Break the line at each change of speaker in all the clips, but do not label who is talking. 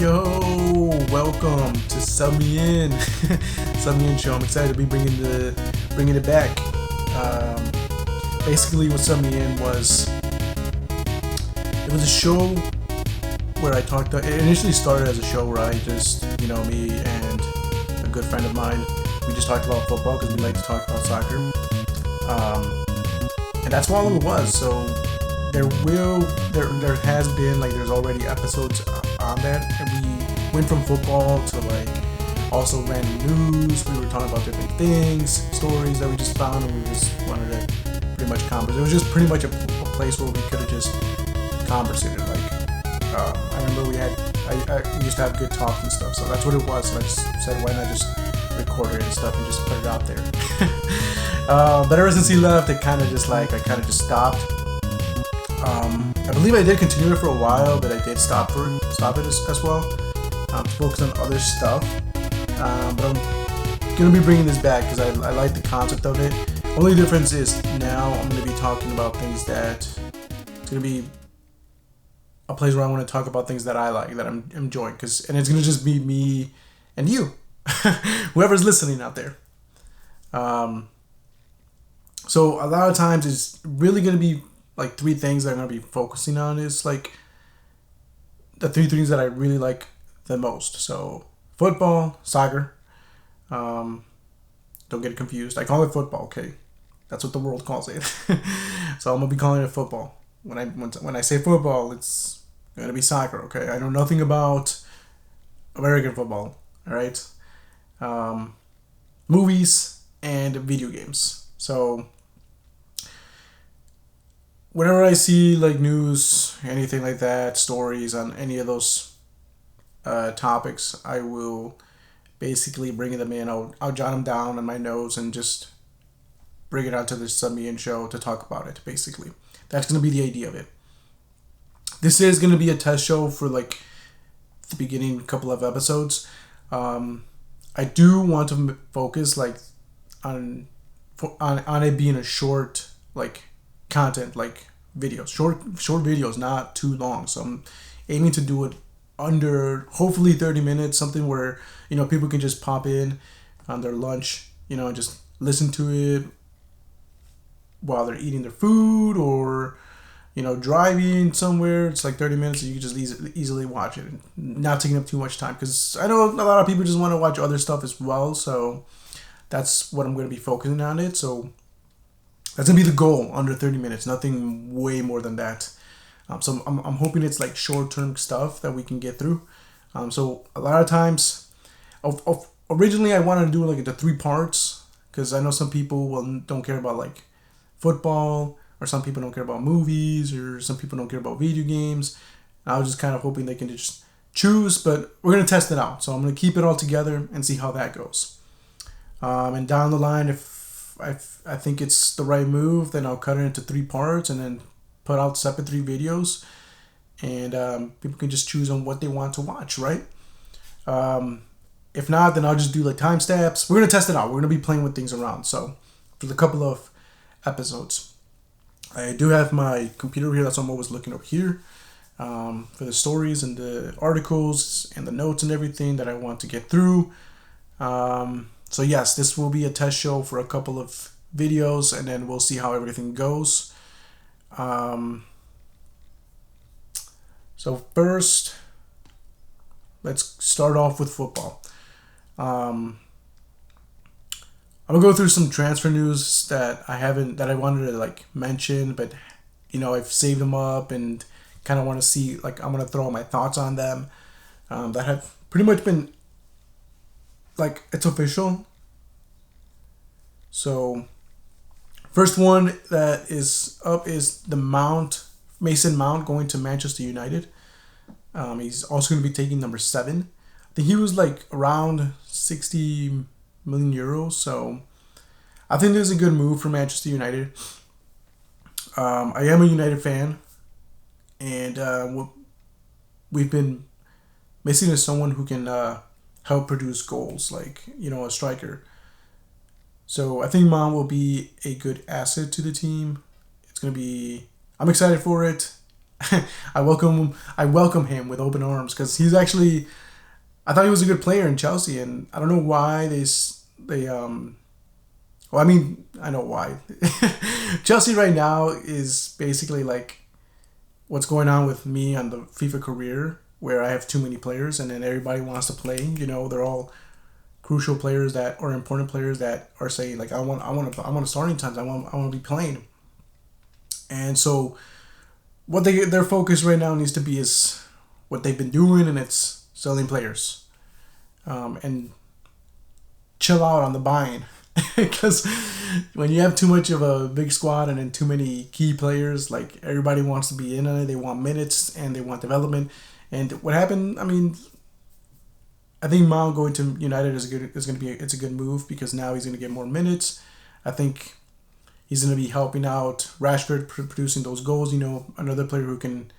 Yo, welcome to Sub Me In, Sub Me In show. I'm excited to be bringing it back. Basically, what Sub Me In was, it was a show where I talked. It initially started as a show where I just, me and a good friend of mine, we just talked about football because we like to talk about soccer. And that's all it was. So there has been there's already episodes on that, and we went from football to also random news. We were talking about different things, stories that we just found, and we just wanted to pretty much converse. It was just pretty much a place where we could have just conversated. I remember we used to have good talks and stuff, so that's what it was. So I just said, why not just record it and stuff and just put it out there. But ever since he left, I kind of just stopped. I believe I did continue it for a while, but I did stop it as well, to focus on other stuff. But I'm gonna be bringing this back because I like the concept of it. Only difference is now I'm gonna be talking about things that it's gonna be a place where I want to talk about things that I like, that I'm enjoying, and it's gonna just be me and you, whoever's listening out there. So a lot of times it's really gonna be three things that I'm going to be focusing on is the three things that I really like the most. So football, soccer. Don't get it confused. I call it football, okay? That's what the world calls it. So I'm going to be calling it football. When I say football, it's going to be soccer, okay? I know nothing about American football, all right? Movies and video games. So whenever I see news, anything like that, stories on any of those topics, I will basically bring them in. I'll jot them down on my notes and just bring it out to the Sub Me In show to talk about it, basically. That's going to be the idea of it. This is going to be a test show for the beginning couple of episodes. I do want to focus on it being a short content, videos, short videos, not too long. So I'm aiming to do it under hopefully 30 minutes, something where people can just pop in on their lunch, and just listen to it while they're eating their food or driving somewhere. It's 30 minutes, and you can just easily watch it, not taking up too much time, because I know a lot of people just want to watch other stuff as well. So that's what I'm going to be focusing on it. So that's going to be the goal, under 30 minutes, nothing way more than that. So I'm hoping it's short-term stuff that we can get through. So a lot of times, originally I wanted to do the 3 parts, because I know some people don't care about football, or some people don't care about movies, or some people don't care about video games. I was just kind of hoping they can just choose, but we're going to test it out. So I'm going to keep it all together and see how that goes. And down the line, if I think it's the right move, then I'll cut it into 3 parts and then put out separate 3 videos, and people can just choose on what they want to watch, right? If not, then I'll just do timestamps. We're going to test it out. We're going to be playing with things around. So for the couple of episodes, I do have my computer here. That's what I'm always looking over here, for the stories and the articles and the notes and everything that I want to get through. So yes, this will be a test show for a couple of videos, and then we'll see how everything goes. So first, let's start off with football. I'm gonna go through some transfer news that I wanted to mention, but I've saved them up and kind of want to see, I'm gonna throw my thoughts on them, that have pretty much been it's official. So first one that is up is Mason Mount going to Manchester United. He's also going to be taking number 7. I think he was around 60 million euros. So I think this is a good move for Manchester United. I am a United fan, and we've been missing is someone who can help produce goals, a striker. So I think Mount will be a good asset to the team. I'm excited for it. I welcome him with open arms because he's actually. I thought he was a good player in Chelsea, and I don't know why they. Well, I mean, I know why. Chelsea right now is basically like what's going on with me on the FIFA career, where I have too many players, and then everybody wants to play. They're all crucial players that or important players that are saying like I want starting times. I want to be playing. And so what their focus right now needs to be is what they've been doing, and it's selling players, and chill out on the buying. Because when you have too much of a big squad and then too many key players, like everybody wants to be in on it, they want minutes and they want development. And what happened? I mean, I think Mount going to United it's a good move because now he's gonna get more minutes. I think he's gonna be helping out Rashford producing those goals. Another player who can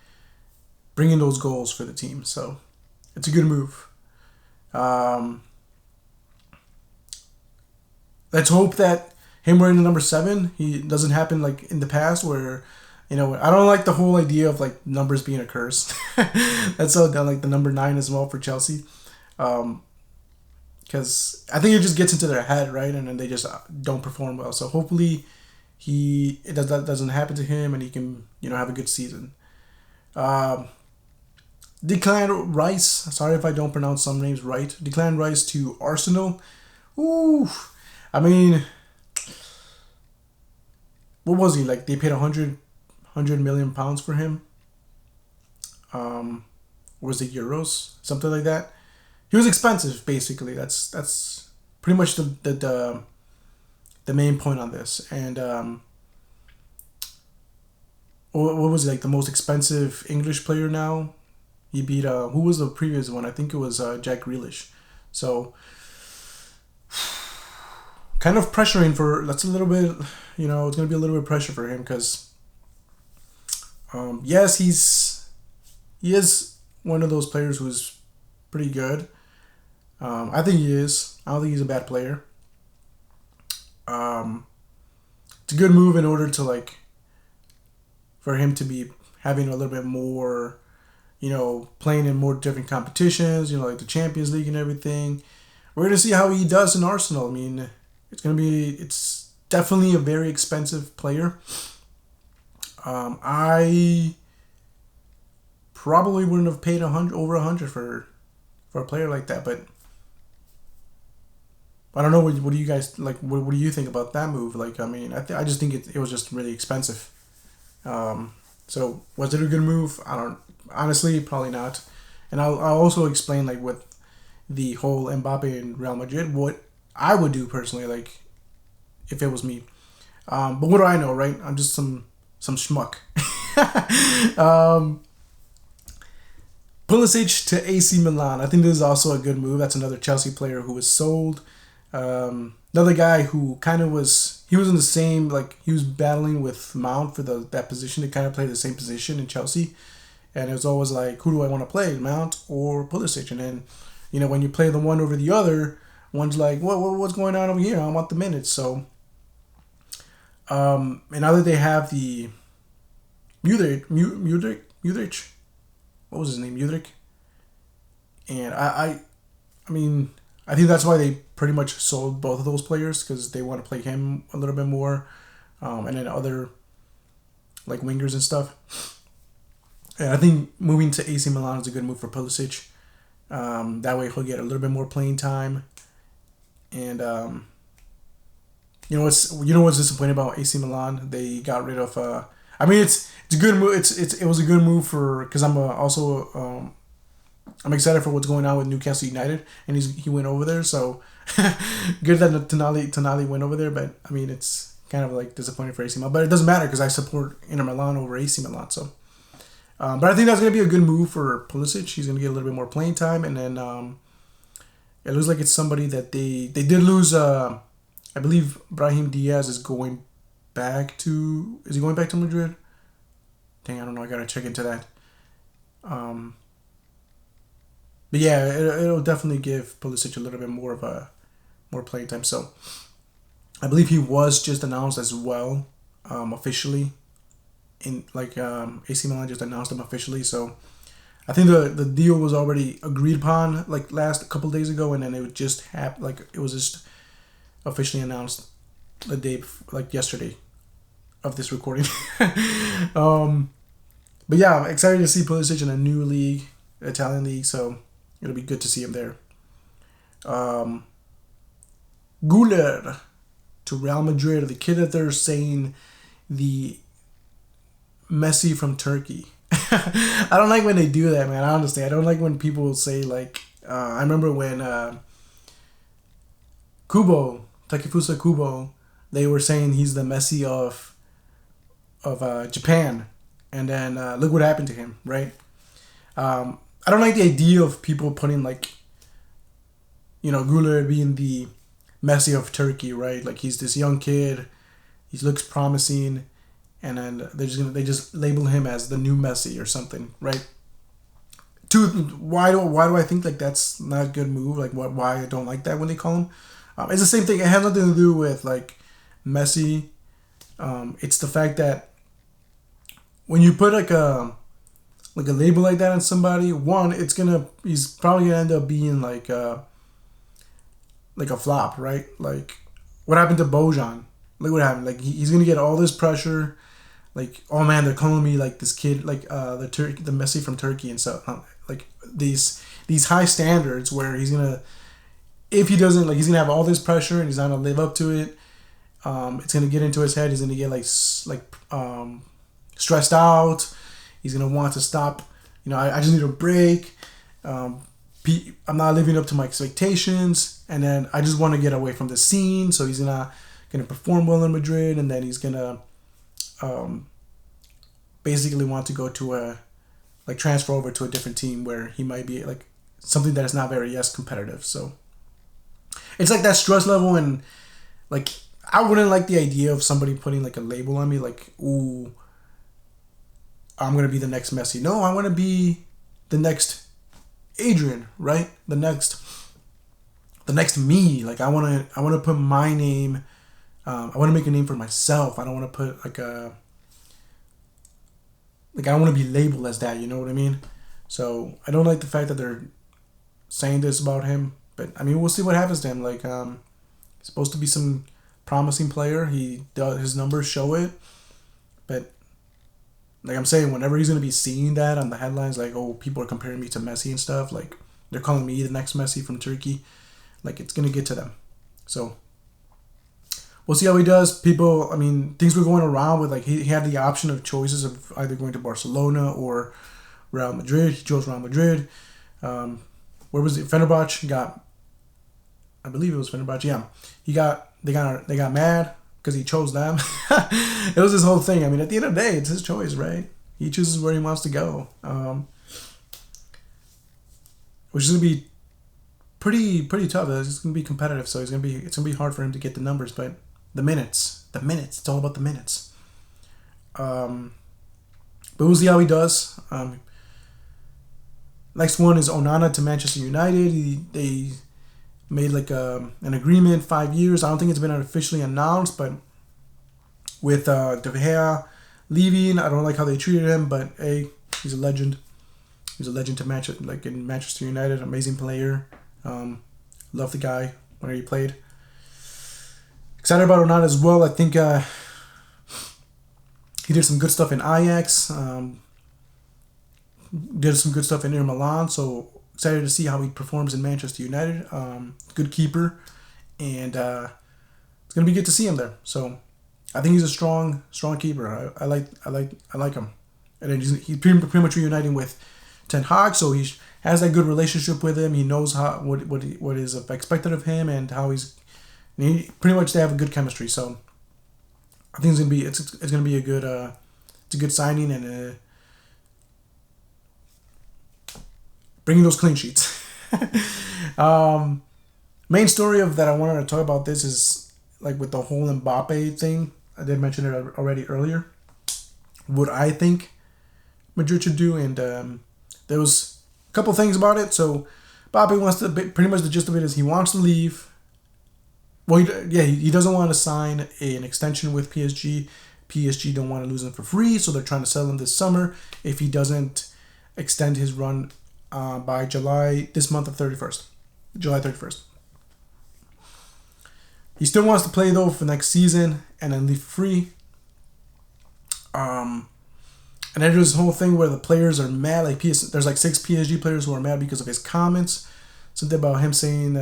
bring in those goals for the team. So it's a good move. Um, let's hope that him wearing the number 7 he doesn't happen like in the past where I don't like the whole idea of like numbers being a curse. That's so done like the number 9 as well for Chelsea. Because I think it just gets into their head, right, and then they just don't perform well. So hopefully that doesn't happen to him and he can have a good season. um Declan Rice, sorry if I don't pronounce some names right. Declan Rice to Arsenal. Ooh, I mean, what was he like? They paid 100 million pounds for him. Um, was it euros? Something like that. He was expensive, basically. That's pretty much the main point on this. And what was he like? The most expensive English player now. He beat who was the previous one? I think it was Jack Grealish. So kind of pressuring for that's a little bit it's going to be a little bit of pressure for him because yes he is one of those players who's pretty good. I think he is. I don't think he's a bad player. um, it's a good move in order to like for him to be having a little bit more playing in more different competitions, like the Champions League and everything. We're going to see how he does in Arsenal. I mean, it's definitely a very expensive player. I probably wouldn't have paid over 100 for a player like that, but I don't know. What do you guys like? What do you think about that move? Like, I mean, I just think it was just really expensive. Um, so was it a good move? I don't honestly probably not. And I'll also explain like with the whole Mbappe and Real Madrid what I would do personally, like if it was me. But what do I know, right? I'm just some schmuck. um, Pulisic to AC Milan. I think this is also a good move. That's another Chelsea player who was sold. Another guy who kind of he was in the same, like he was battling with Mount for that position. They kind of played the same position in Chelsea. And it was always like, who do I want to play, Mount or Pulisic? And then, when you play the one over the other, one's like, what's going on over here? I want the minutes. So, and now that they have the Mudryk, what was his name, Mudryk? And I mean, I think that's why they pretty much sold both of those players because they want to play him a little bit more, and then other like wingers and stuff. And I think moving to AC Milan is a good move for Pulisic. That way he'll get a little bit more playing time. And what's disappointing about AC Milan? They got rid of. I mean, it's a good move. It was a good move for because I'm also I'm excited for what's going on with Newcastle United, and he went over there. So good that Tonali went over there, but I mean it's kind of like disappointing for AC Milan. But it doesn't matter because I support Inter Milan over AC Milan. So. But I think that's going to be a good move for Pulisic. He's going to get a little bit more playing time. And then it looks like it's somebody that they did lose. I believe Brahim Diaz is going back to... Is he going back to Madrid? Dang, I don't know. I got to check into that. But yeah, it'll definitely give Pulisic a little bit more playing time. So I believe he was just announced as well officially. in like AC Milan just announced him officially. So I think the deal was already agreed upon like last couple days ago, and then it would just like it was just officially announced the day like yesterday of this recording. But yeah, I'm excited to see Pulisic in a new league, Italian league. So it'll be good to see him there. Guler to Real Madrid, the kid that they're saying the Messi from Turkey. I don't like when they do that, man. Honestly, I don't like when people say like. I remember when Takefusa Kubo, they were saying he's the Messi of Japan, and then look what happened to him, right? I don't like the idea of people putting like, Guler being the Messi of Turkey, right? Like he's this young kid, he looks promising, and then they just label him as the new Messi or something, right? Why do I think like that's not a good move? Like why I don't like that when they call him? It's the same thing. It has nothing to do with like Messi. It's the fact that when you put like a label like that on somebody, one, he's probably gonna end up being like a flop, right? Like what happened to Bojan? Look what happened. Like he's gonna get all this pressure. Like, oh man, they're calling me like this kid, like the Messi from Turkey and stuff. Like these high standards where he's gonna, if he doesn't, like he's gonna have all this pressure and he's not gonna live up to it. It's gonna get into his head. He's gonna get stressed out. He's gonna want to stop. I just need a break. I'm not living up to my expectations, and then I just want to get away from the scene. So he's not gonna perform well in Madrid, and then he's gonna basically want to go to transfer over to a different team where he might be like something that is not very competitive. So it's like that stress level, and like I wouldn't like the idea of somebody putting like a label on me like, ooh, I'm gonna be the next Messi. No, I want to be the next Adrian, right? The next me. Like I want to put my name. I want to make a name for myself. I don't want to put I don't want to be labeled as that. You know what I mean? So I don't like the fact that they're saying this about him. But I mean, we'll see what happens to him. Like he's supposed to be some promising player. His numbers show it. But like I'm saying, whenever he's gonna be seeing that on the headlines, like, oh, people are comparing me to Messi and stuff, like they're calling me the next Messi from Turkey, like it's gonna get to them. So we'll see how he does. People, I mean, things were going around with like he had the option of choices of either going to Barcelona or Real Madrid. He chose Real Madrid. Where was it? Fenerbahce got, I believe it was Fenerbahce. Yeah, they got mad because he chose them. It was this whole thing. I mean, at the end of the day, it's his choice, right? He chooses where he wants to go, which is gonna be pretty tough. It's gonna be competitive, so it's gonna be hard for him to get the numbers, but the minutes. It's all about the minutes. But we'll see how he does. Next one is Onana to Manchester United. They made like an agreement, 5 years. I don't think it's been officially announced, but with De Gea leaving, I don't like how they treated him, but hey, he's a legend. He's a legend to Manchester, like in Manchester United, amazing player. Love the guy whenever he played. Excited about Onana as well. I think he did some good stuff in Ajax. Did some good stuff in Inter Milan. So excited to see how he performs in Manchester United. Good keeper, and it's gonna be good to see him there. So I think he's a strong keeper. I like him, and then he's pretty much reuniting with Ten Hag. So he has that good relationship with him. He knows what is expected of him and how he pretty much they have a good chemistry. So I think it's gonna be a good signing and bringing those clean sheets. Main story of that I wanted to talk about this is like with the whole Mbappe thing. I did mention it already earlier. What I think Madrid should do, and there was a couple things about it. So Mbappe wants to, pretty much the gist of it is he wants to leave. Well, he doesn't want to sign an extension with PSG, PSG don't want to lose him for free, so they're trying to sell him this summer if he doesn't extend his run by this month of 31st, July 31st. He still wants to play though for next season and then leave free. And then there's this whole thing where the players are mad. There's like 6 PSG players who are mad because of his comments. Something about him saying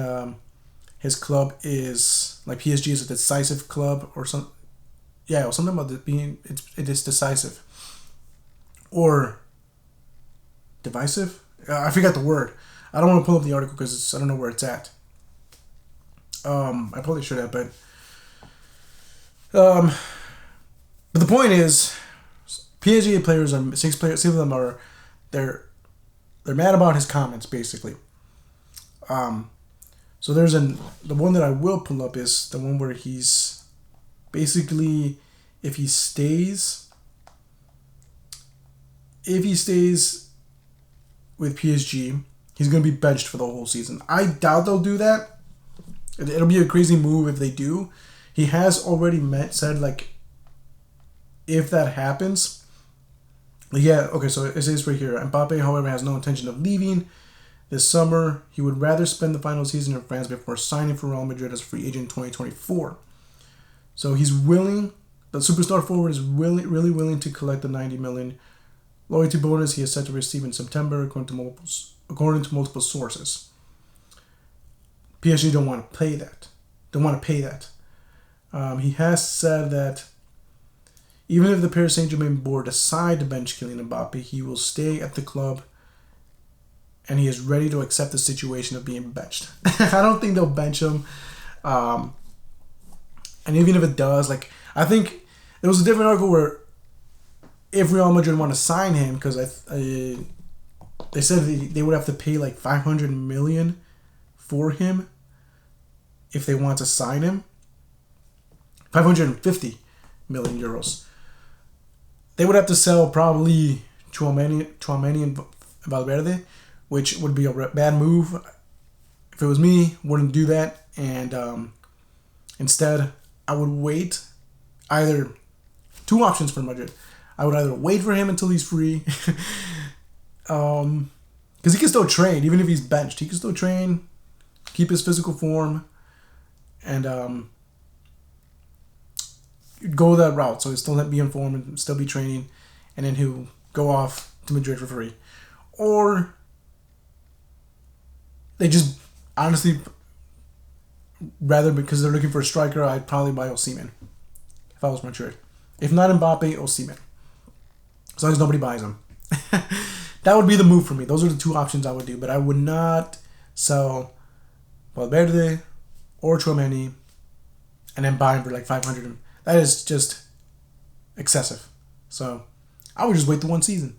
his club is like PSG is a decisive club or something. Yeah, or something about it is decisive or divisive. I forgot the word. I don't want to pull up the article because I don't know where it's at. I probably should have, but the point is, PSG players are 6 players. 6 of them are they're mad about his comments basically. So there's the one that I will pull up is the one where he's basically if he stays with PSG, he's gonna be benched for the whole season. I doubt they'll do that. It'll be a crazy move if they do. He has already said like if that happens. Yeah, okay, so it says right here, Mbappe, however, has no intention of leaving this summer. He would rather spend the final season in France before signing for Real Madrid as a free agent in 2024. So he's willing, the superstar forward is really willing to collect the 90 million loyalty bonus he is set to receive in September, according to multiple sources. PSG don't want to pay that. He has said that even if the Paris Saint-Germain board decide to bench Kylian Mbappe, he will stay at the club and he is ready to accept the situation of being benched. I don't think they'll bench him. And even if it does, like, I think there was a different article where if Real Madrid want to sign him, because they said they would have to pay like 500 million for him if they want to sign him. 550 million euros. They would have to sell probably Tchouaméni and Valverde, which would be a bad move. If it was me, wouldn't do that. And instead, I would wait. Either 2 options for Madrid. I would either wait for him until he's free, because he can still train even if he's benched. He can still train, keep his physical form, and go that route. So he'll still be in form and still be training, and then he'll go off to Madrid for free. Or they just honestly, rather because they're looking for a striker, I'd probably buy Osimhen if I was Madrid. If not Mbappe, Osimhen. As long as nobody buys him. That would be the move for me. Those are the 2 options I would do. But I would not sell Valverde or Tchouaméni and then buy him for like 500. That is just excessive. So I would just wait the 1 season.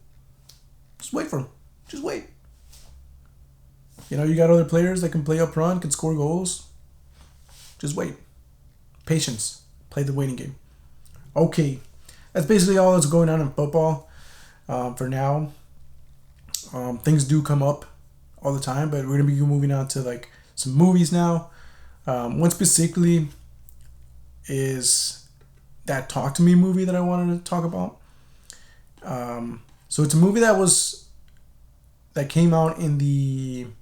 Just wait for him. Just wait. You know, you got other players that can play up front, can score goals. Just wait. Patience. Play the waiting game. Okay. That's basically all that's going on in football for now. Things do come up all the time, but we're going to be moving on to like some movies now. One specifically is that Talk to Me movie that I wanted to talk about. So it's a movie that came out in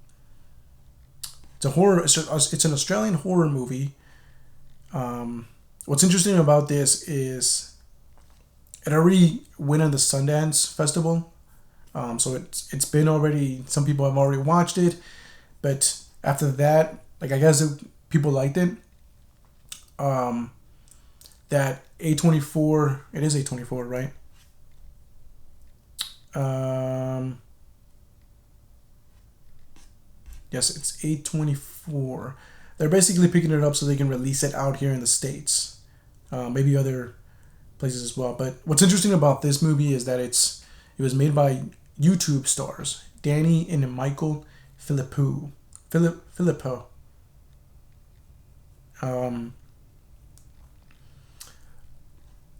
it's a horror. It's an Australian horror movie. What's interesting about this is it already went on the Sundance Festival. So it's been already. Some people have already watched it, but after that, like I guess people liked it. That A24. It is A24, right? Yes, it's A24. They're basically picking it up so they can release it out here in the States. Maybe other places as well. But what's interesting about this movie is that it was made by YouTube stars Danny and Michael Philippou.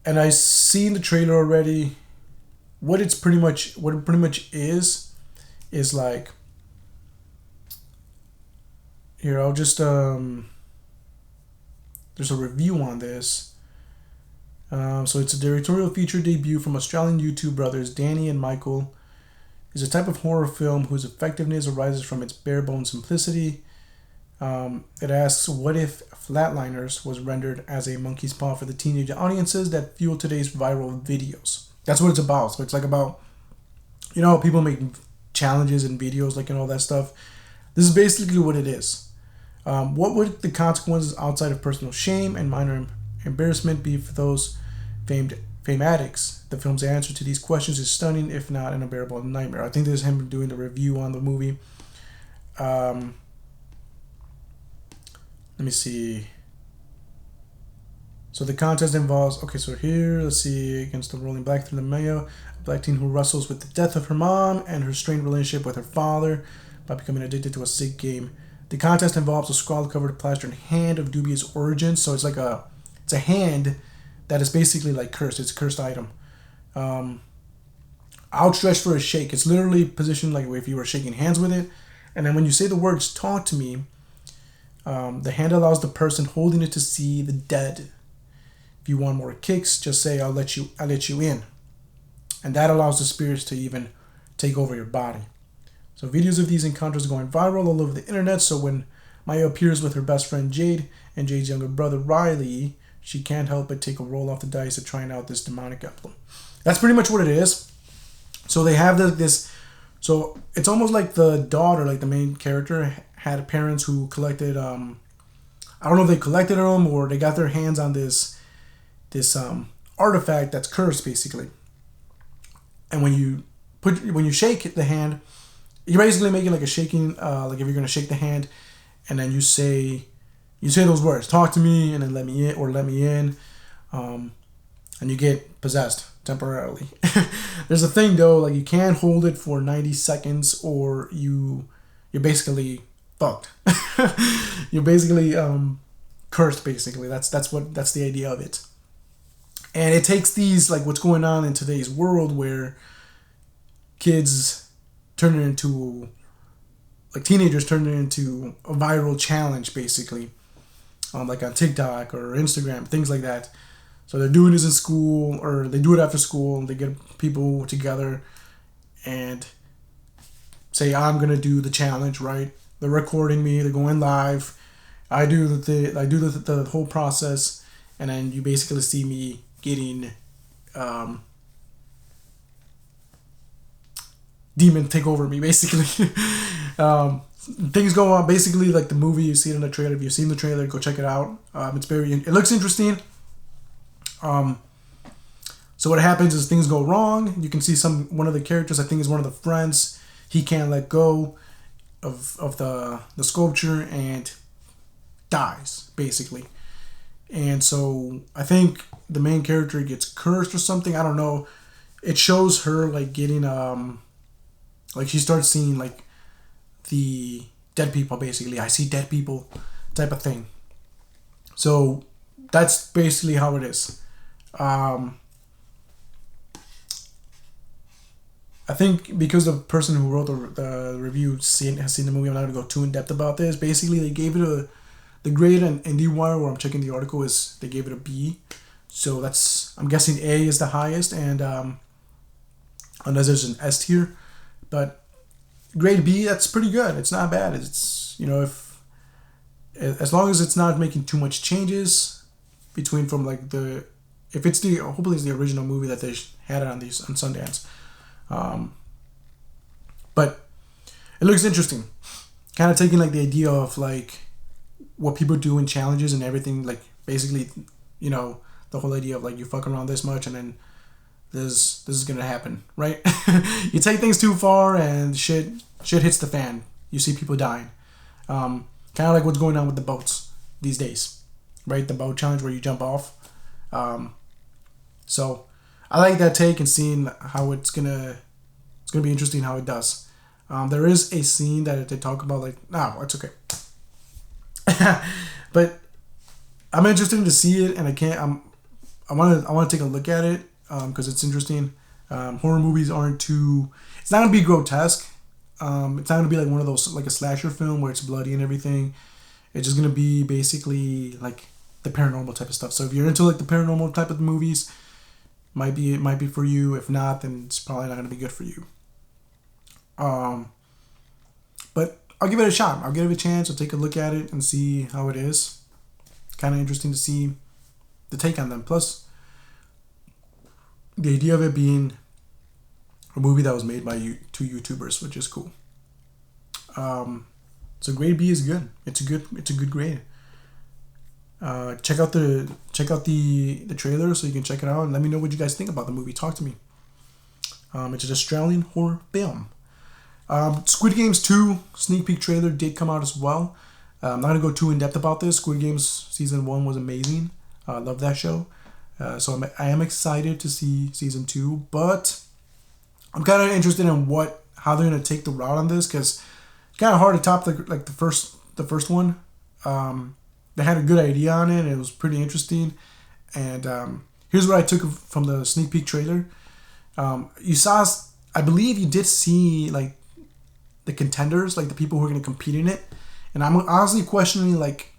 And I seen the trailer already. What it pretty much is like. Here, I'll just there's a review on this. So it's a directorial feature debut from Australian YouTube brothers Danny and Michael. It's a type of horror film whose effectiveness arises from its bare bones simplicity. It asks, what if Flatliners was rendered as a monkey's paw for the teenage audiences that fuel today's viral videos? That's what it's about. So it's like about, people making challenges and videos, like, and all that stuff. This is basically what it is. What would the consequences outside of personal shame and minor embarrassment be for those fame addicts? The film's answer to these questions is stunning, if not an unbearable nightmare. I think this is him doing the review on the movie. Let me see. So the contest involves, so here, let's see, against the rolling black through the mayo, a black teen who wrestles with the death of her mom and her strained relationship with her father by becoming addicted to a sick game. The contest involves a scrawled-covered plastered hand of dubious origin. So it's like it's a hand that is basically like cursed. It's a cursed item. Outstretched for a shake. It's literally positioned like if you were shaking hands with it. And then when you say the words "talk to me," the hand allows the person holding it to see the dead. If you want more kicks, just say I'll let you in. And that allows the spirits to even take over your body. So videos of these encounters are going viral all over the internet. So when Maya appears with her best friend Jade and Jade's younger brother Riley, she can't help but take a roll off the dice at trying out this demonic emblem. That's pretty much what it is. So they have this. So it's almost like the daughter, like the main character, had parents who collected. I don't know if they collected them or they got their hands on this artifact that's cursed, basically. And when you shake the hand, you're basically making like a shaking, like if you're gonna shake the hand, and then you say those words, "talk to me," and then "let me in" or "let me in," and you get possessed temporarily. There's a thing though, like you can't hold it for 90 seconds, or you're basically fucked. You're basically cursed. Basically, that's the idea of it. And it takes these, like what's going on in today's world where kids turn it into, like teenagers turn it into a viral challenge, basically, like on TikTok or Instagram, things like that. So they're doing this in school, or they do it after school. They get people together and say, "I'm gonna do the challenge." Right? They're recording me. They're going live. I do the whole process, and then you basically see me getting demon take over me, basically. Things go on basically like the movie. You see it in the trailer. If you've seen the trailer, go check it out. It looks interesting. So what happens is things go wrong. You can see one of the characters, I think is one of the friends, he can't let go of the sculpture and dies, basically. And so I think the main character gets cursed or something. I don't know. It shows her like getting like she starts seeing like the dead people, basically. I see dead people type of thing. So that's basically how it is. I think because the person who wrote the review has seen the movie, I'm not going to go too in depth about this. Basically, they gave it the grade on IndieWire, where I'm checking the article, is they gave it a B. So I'm guessing A is the highest, and unless there's an S tier. But grade B, that's pretty good. It's not bad. It's, as long as it's not making too much changes from like hopefully it's the original movie that they had it on Sundance. But it looks interesting. Kind of taking like the idea of like what people do in challenges and everything, like basically, the whole idea of like you fuck around this much and then this is gonna happen, right? You take things too far and shit hits the fan. You see people dying. Kind of like what's going on with the boats these days, right? The boat challenge where you jump off. So I like that take and seeing how it's gonna be interesting how it does. There is a scene that they talk about, like, it's okay. But I'm interested to see it, and I want to take a look at it because it's interesting. Horror movies aren't too. It's not gonna be grotesque. It's not gonna be like one of those, like a slasher film where it's bloody and everything. It's just gonna be basically like the paranormal type of stuff. So if you're into like the paranormal type of movies, it might be for you. If not, then it's probably not gonna be good for you. But I'll give it a shot. I'll give it a chance. I'll take a look at it and see how it is. Kind of interesting to see the take on them. Plus, the idea of it being a movie that was made by two YouTubers, which is cool. So grade B is good. It's a good grade. Check out the trailer so you can check it out and let me know what you guys think about the movie. Talk to me. It's an Australian horror film. Squid Games 2 sneak peek trailer did come out as well. I'm not gonna go too in depth about this. Squid Games season 1 was amazing. I love that show. So I am excited to see season 2, but I'm kind of interested in how they're gonna take the route on this, because it's kind of hard to top the first one. They had a good idea on it. And it was pretty interesting, and here's what I took from the sneak peek trailer. You saw, I believe you did see like the contenders, like the people who are gonna compete in it, and I'm honestly questioning, like,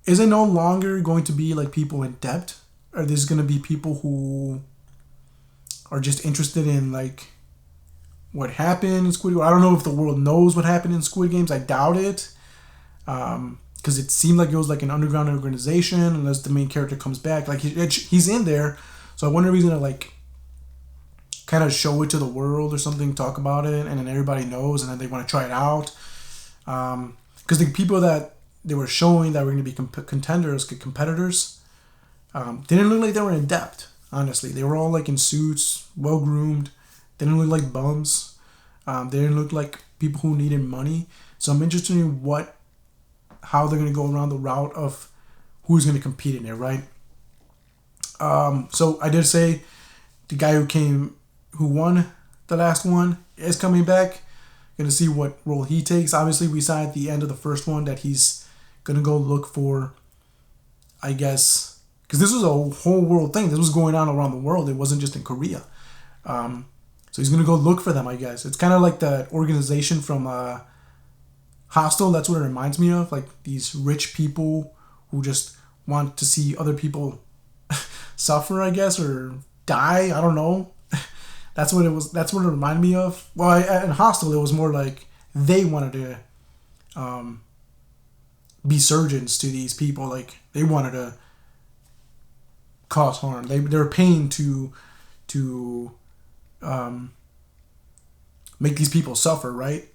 is it no longer going to be like people in debt? Or there's going to be people who are just interested in like what happened in Squid Games? I don't know if the world knows what happened in Squid Games. I doubt it. Because it seemed like it was like an underground organization, unless the main character comes back. Like he's in there. So I wonder if he's going to like kind of show it to the world or something, talk about it, and then everybody knows, and then they want to try it out. Because the people that they were showing that were going to be competitors, didn't look like they were in debt. Honestly, they were all like in suits, well groomed. They didn't look like bums. They didn't look like people who needed money. So I'm interested in how they're going to go around the route of who's going to compete in there, right? So I did say the guy who won the last one is coming back. Going to see what role he takes. Obviously, we saw at the end of the first one that he's going to go look for, I guess, because this was a whole world thing. This was going on around the world. It wasn't just in Korea. So he's going to go look for them, I guess. It's kind of like that organization from Hostel. That's what it reminds me of. Like these rich people who just want to see other people suffer, I guess, or die. I don't know. That's what it was. That's what it reminded me of. Well, in Hostel, it was more like they wanted to be surgeons to these people. Like they wanted to cause harm. They were paying to make these people suffer. Right?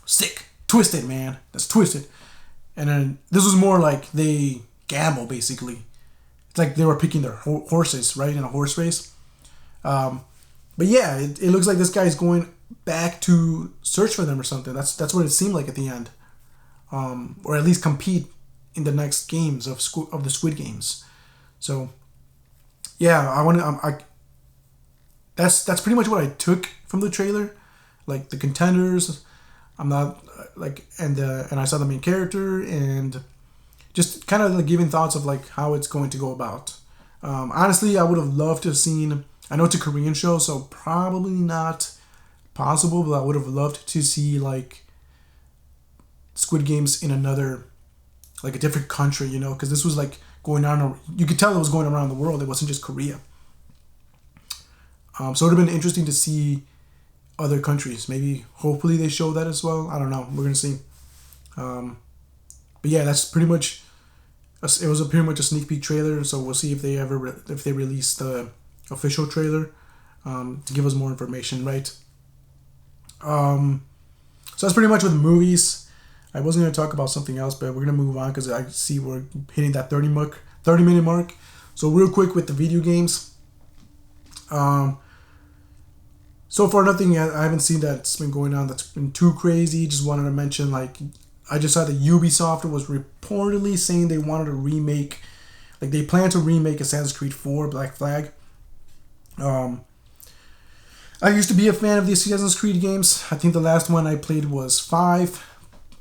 Sick, twisted, man. That's twisted. And then this was more like they gamble, basically. It's like they were picking their horses, right, in a horse race. But yeah, it looks like this guy's going back to search for them or something. That's what it seemed like at the end, or at least compete in the next games of the Squid Games. So yeah, that's pretty much what I took from the trailer, like the contenders. I'm not like and I saw the main character and just kind of like giving thoughts of like how it's going to go about. Honestly, I would have loved to have seen. I know it's a Korean show, so probably not possible, but I would have loved to see like Squid Games in another, like a different country, you know, because this was like going on. You could tell it was going around the world. It wasn't just Korea. So it would have been interesting to see other countries. Maybe, hopefully, they show that as well. I don't know. We're gonna see. But yeah, that's pretty much. It was pretty much a sneak peek trailer. So we'll see if they release the official trailer to give us more information, right? So that's pretty much with movies. I wasn't going to talk about something else, but we're going to move on because I see we're hitting that 30-minute mark. So real quick with the video games. So far nothing I haven't seen that's been going on that's been too crazy. Just wanted to mention, like, I just saw that Ubisoft was reportedly saying they wanted to remake, like they plan to remake Assassin's Creed 4 Black Flag. I used to be a fan of the Assassin's Creed games. I think the last one I played was 5.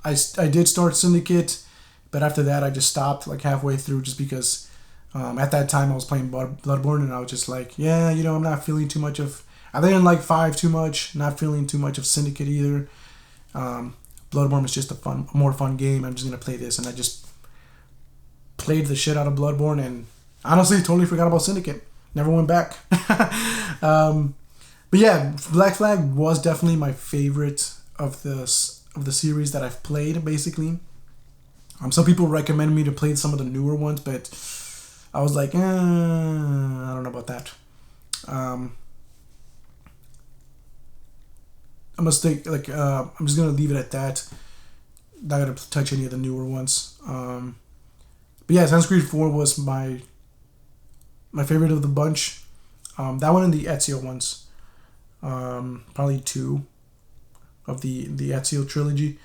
I did start Syndicate, but after that I just stopped like halfway through just because at that time I was playing Bloodborne and I was just like, yeah, you know, I'm not feeling too much of... I didn't like 5 too much, not feeling too much of Syndicate either. Bloodborne was just a more fun game. I'm just going to play this, and I just played the shit out of Bloodborne, and honestly, totally forgot about Syndicate. Never went back. But yeah, Black Flag was definitely my favorite of the series that I've played, basically. Some people recommend me to play some of the newer ones, but I was like, I don't know about that. I'm gonna stick I'm just gonna leave it at that. Not gonna touch any of the newer ones. But yeah, Assassin's Creed 4 was my favorite of the bunch. That one and the Ezio ones. Probably 2 of the Ezio trilogy.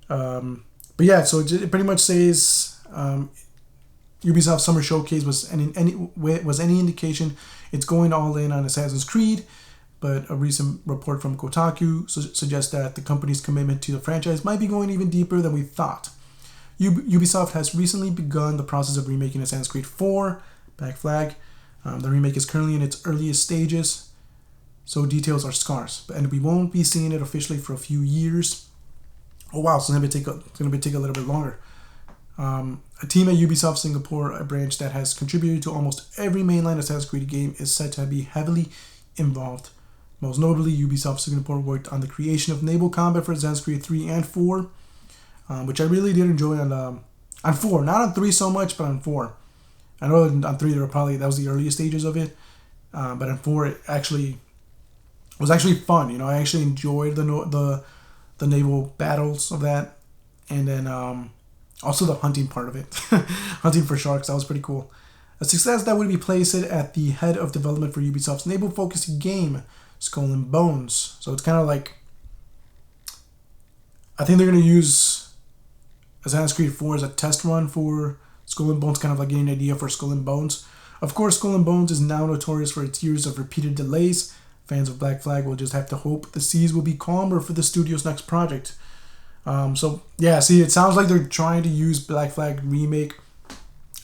But yeah, so it pretty much says Ubisoft Summer Showcase was any indication, it's going all in on Assassin's Creed. But a recent report from Kotaku suggests that the company's commitment to the franchise might be going even deeper than we thought. Ubisoft has recently begun the process of remaking Assassin's Creed 4, Black Flag. The remake is currently in its earliest stages, so details are scarce, and we won't be seeing it officially for a few years. Oh wow, so it's gonna take a little bit longer. A team at Ubisoft Singapore, a branch that has contributed to almost every mainline Assassin's Creed game, is said to be heavily involved. Most notably, Ubisoft Singapore worked on the creation of naval combat for Assassin's Creed 3 and 4, which I really did enjoy on 4. Not on 3 so much, but on 4. I know on 3 that was the earliest stages of it, but on 4 it was actually fun. You know, I actually enjoyed the naval battles of that, and then also the hunting part of it, hunting for sharks. That was pretty cool. A success that would be placed at the head of development for Ubisoft's naval-focused game, Skull and Bones. So it's kind of like, I think they're going to use Assassin's Creed 4 as a test run for Skull and Bones, kind of like getting an idea for Skull and Bones. Of course, Skull and Bones is now notorious for its years of repeated delays. Fans of Black Flag will just have to hope the seas will be calmer for the studio's next project. So yeah, see, it sounds like they're trying to use Black Flag Remake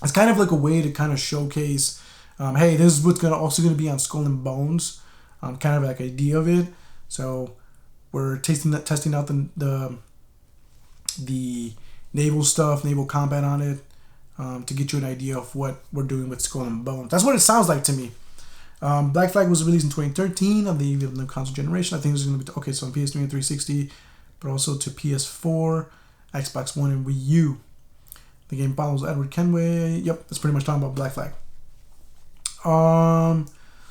as kind of like a way to kind of showcase, hey, this is what's also going to be on Skull and Bones. Kind of like idea of it. So we're testing out the naval stuff, naval combat on it, to get you an idea of what we're doing with Skull and Bones. That's what it sounds like to me. Black Flag was released in 2013 on the new console generation. I think this is going to be so on PS3 and 360, but also to PS4, Xbox One, and Wii U. The game follows Edward Kenway. Yep, that's pretty much talking about Black Flag.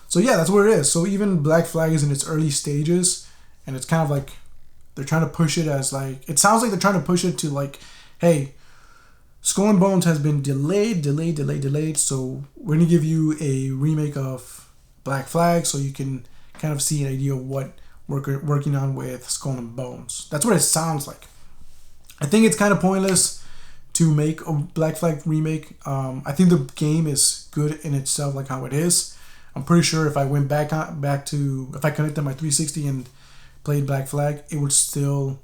So yeah, that's what it is. So even Black Flag is in its early stages, and it's kind of like they're trying to push it as like, it sounds like they're trying to push it to like, hey, Skull and Bones has been delayed, so we're going to give you a remake of Black Flag so you can kind of see an idea of what we're working on with Skull and Bones. That's what it sounds like. I think it's kind of pointless to make a Black Flag remake. I think the game is good in itself, like how it is. I'm pretty sure if I went back to, if I connected my 360 and played Black Flag, it would still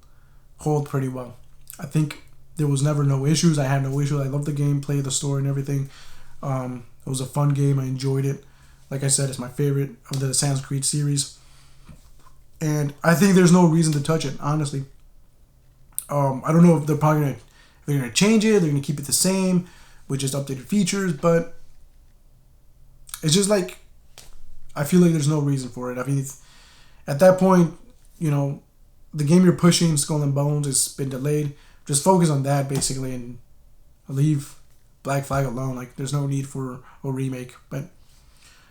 hold pretty well. I think there was never no issues. I had no issues. I loved the gameplay, the story, and everything. It was a fun game. I enjoyed it. Like I said, it's my favorite of the Assassin's Creed series. And I think there's no reason to touch it, honestly. I don't know if they're gonna change it, they're gonna keep it the same with just updated features, but it's just like, I feel like there's no reason for it. I mean, at that point, you know, the game you're pushing, Skull and Bones, has been delayed. Just focus on that, basically, and leave Black Flag alone. Like, there's no need for a remake. But,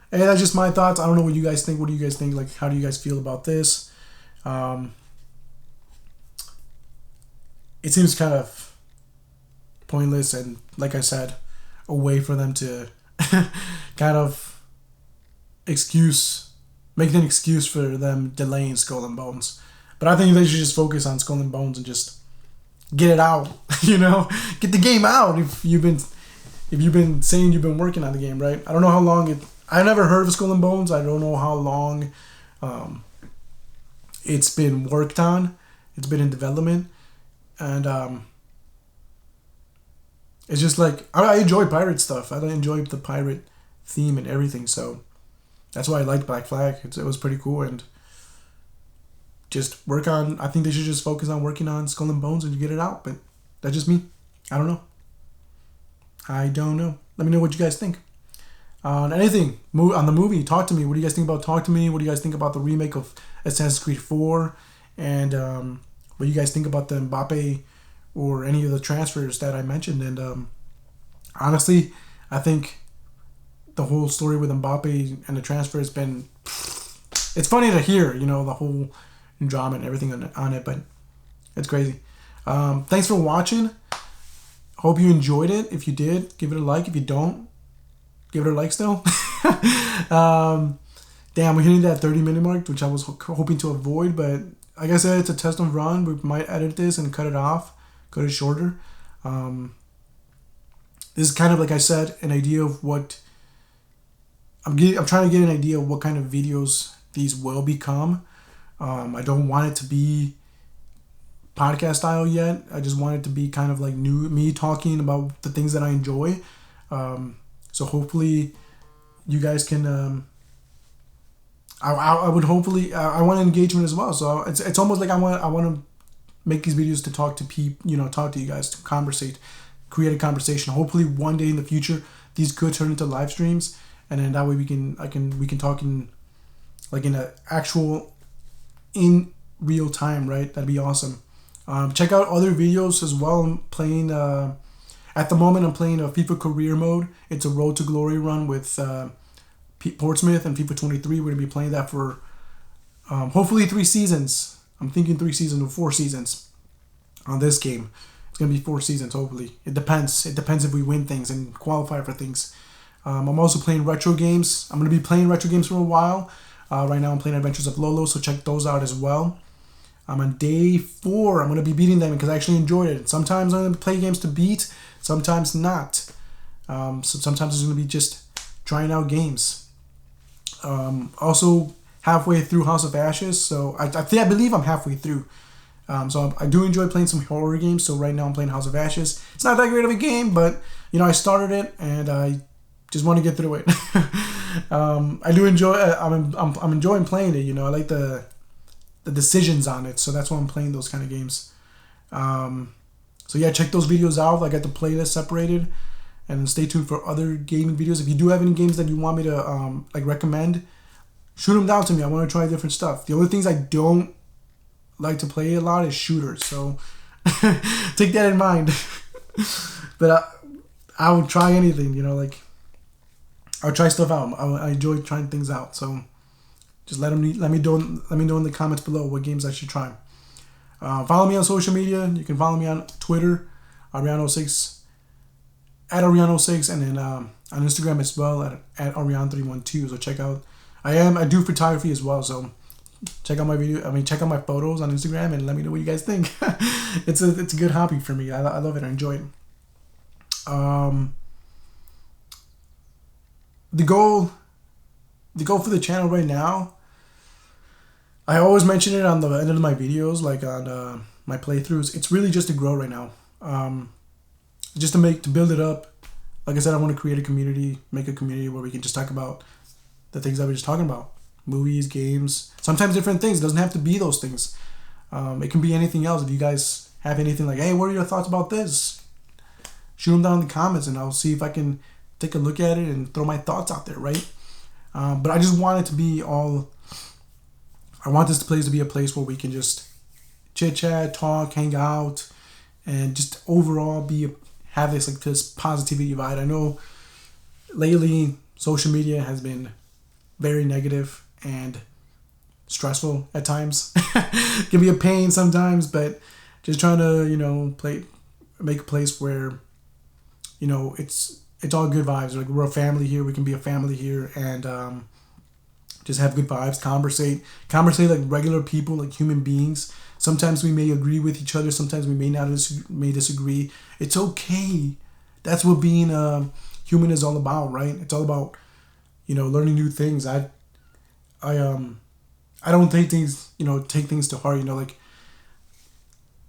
hey, that's just my thoughts. I don't know what you guys think. What do you guys think? Like, how do you guys feel about this? It seems kind of pointless and, like I said, a way for them to kind of make an excuse for them delaying Skull and Bones. But I think they should just focus on Skull and Bones and just get it out. You know, get the game out. If you've been saying you've been working on the game, right? I don't know how long I never heard of Skull and Bones. I don't know how long it's been worked on. It's been in development, and it's just like I enjoy pirate stuff. I enjoy the pirate theme and everything. So that's why I liked Black Flag. It was pretty cool, and just I think they should just focus on working on Skull and Bones and get it out. But that's just me. I don't know. I don't know. Let me know what you guys think. On anything on the movie, talk to me. What do you guys think about Talk to Me? What do you guys think about the remake of Assassin's Creed 4? And what do you guys think about the Mbappe or any of the transfers that I mentioned? And honestly, I think the whole story with Mbappe and the transfer has been... It's funny to hear, the whole drama and everything on it, but it's crazy. Thanks for watching. Hope you enjoyed it. If you did, give it a like. If you don't, give it a like still. Damn, we're hitting that 30-minute mark, which I was hoping to avoid, but like I said, it's a test and run. We might edit this and cut it off, cut it shorter. This is kind of, like I said, an idea of what I'm trying to get an idea of what kind of videos these will become. I don't want it to be podcast style yet. I just want it to be kind of like me talking about the things that I enjoy. So hopefully you guys can. I would hopefully I want engagement as well. So it's almost like I want to make these videos to talk to people, talk to you guys, to conversate, create a conversation. Hopefully one day in the future these could turn into live streams, and then that way we can talk in an actual in real time, right? That'd be awesome. Check out other videos as well. I'm playing at the moment. I'm playing a FIFA career mode. It's a Road to Glory run with Portsmouth and FIFA 23. We're gonna be playing that for hopefully 3 seasons. I'm thinking 3 seasons or 4 seasons on this game. It's gonna be 4 seasons. Hopefully, it depends. It depends if we win things and qualify for things. I'm also playing retro games. I'm gonna be playing retro games for a while. Right now I'm playing Adventures of Lolo, so check those out as well. I'm on day 4. I'm going to be beating them because I actually enjoyed it. Sometimes I'm going to play games to beat, sometimes not. So sometimes it's going to be just trying out games. Also halfway through House of Ashes, so I believe I'm halfway through. So I do enjoy playing some horror games, so right now I'm playing House of Ashes. It's not that great of a game, but I started it and I just want to get through it. I do enjoy. I'm enjoying playing it. I like the decisions on it, so that's why I'm playing those kind of games. So yeah, check those videos out. I got the playlist separated, and stay tuned for other gaming videos. If you do have any games that you want me to recommend, shoot them down to me. I want to try different stuff. The only things I don't like to play a lot is shooters, so take that in mind. But I would try anything. I'll try stuff out. I enjoy trying things out. So just let me know in the comments below what games I should try. Follow me on social media. You can follow me on Twitter, Ariano6, at Ariano6, and then on Instagram as well at Ariano312. So check out. I do photography as well. So check out my check out my photos on Instagram and let me know what you guys think. It's a good hobby for me. I love it. I enjoy it. The goal for the channel right now, I always mention it on the end of my videos, like on my playthroughs. It's really just to grow right now, just to build it up. Like I said, I want to create a community, make a community where we can just talk about the things that we're just talking about, movies, games, sometimes different things. It doesn't have to be those things. It can be anything else. If you guys have anything like, hey, what are your thoughts about this? Shoot them down in the comments, and I'll see if I can take a look at it and throw my thoughts out there, right? But I just want it to be I want this place to be a place where we can just chit chat, talk, hang out, and just overall have this positivity vibe. I know lately social media has been very negative and stressful at times. It can be a pain sometimes, but just trying to make a place where it's all good vibes. Like, we're a family here. We can be a family here and just have good vibes. Conversate like regular people, like human beings. Sometimes we may agree with each other. Sometimes we may disagree. It's okay. That's what being human is all about, right? It's all about learning new things. I don't take things to heart.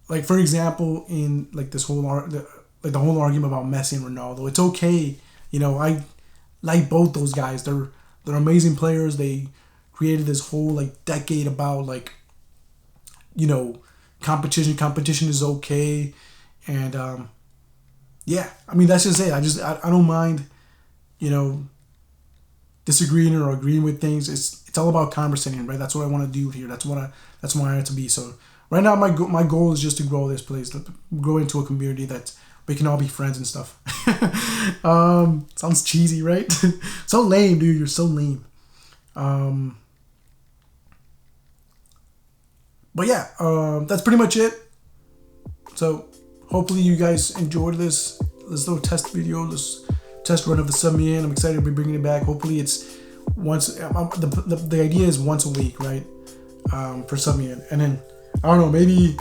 Like for example, in like this whole the whole argument about Messi and Ronaldo. It's okay. I like both those guys. They're amazing players. They created this whole decade about competition. Competition is okay, and yeah, I mean that's just it. I don't mind, you know, disagreeing or agreeing with things. It's all about conversating, right? That's what I want to do here. That's what that's why I want it to be. So right now my goal is just to grow this place, grow into a community that we can all be friends and stuff. Sounds cheesy, right? So lame, dude. You're so lame. But yeah, that's pretty much it. So hopefully you guys enjoyed this little test video, this test run of the Submian. I'm excited to be bringing it back. Hopefully it's once. The idea is once a week, right? For Submian, and then I don't know, maybe.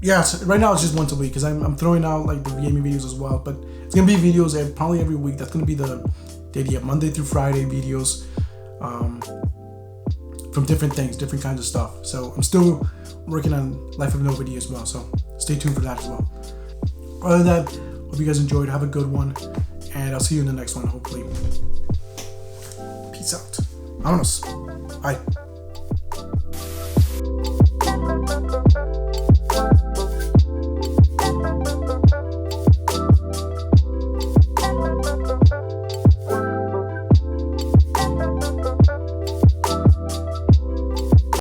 Yeah, so right now it's just once a week because I'm throwing out like the gaming videos as well. But it's gonna be videos probably every week. That's gonna be the idea. Monday through Friday videos. From different things, different kinds of stuff. So I'm still working on Life of Nobody as well. So stay tuned for that as well. Other than that, hope you guys enjoyed. Have a good one. And I'll see you in the next one, hopefully. Peace out. Vámonos. Bye.